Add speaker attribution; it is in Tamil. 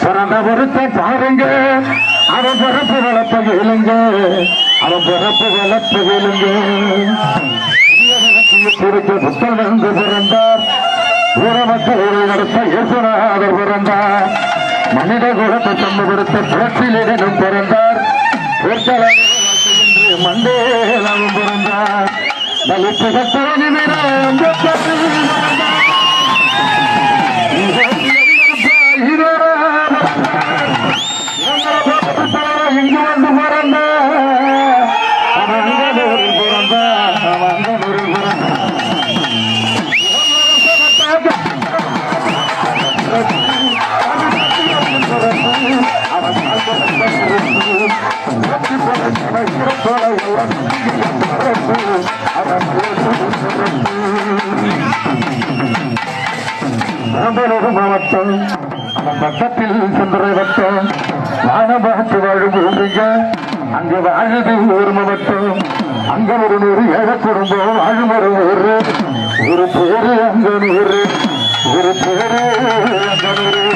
Speaker 1: பிறந்த ஒருத்த பாருங்க அவன் பிறப்பு வளர்ப்ப கேளுங்க அவன் பிறப்பு வளர்ப்ப கேளுங்க புத்தகந்து பிறந்தார் ஊரமக்களை நடத்த இயேசுநாதர் பிறந்தார் மனித குலத்தை சமப்படுத்த புரட்சியிலும் பிறந்தார் மண்டேலாவும் பிறந்தார் இங்கு வந்து பிறந்த அவங்கூரில் பிறந்த அவங்கூரில் பிறந்த மாவட்டம் பக்கத்தில் சென்றை வட்டம் வானபாட்டு வாழும் பூமிங்க அங்க வாழுது ஒரு மாவட்டம் அங்க ஒரு 100 ஏழை குடும்பம் வாழும் ஒரு பேரு அங்க ஒரு பேரு அங்க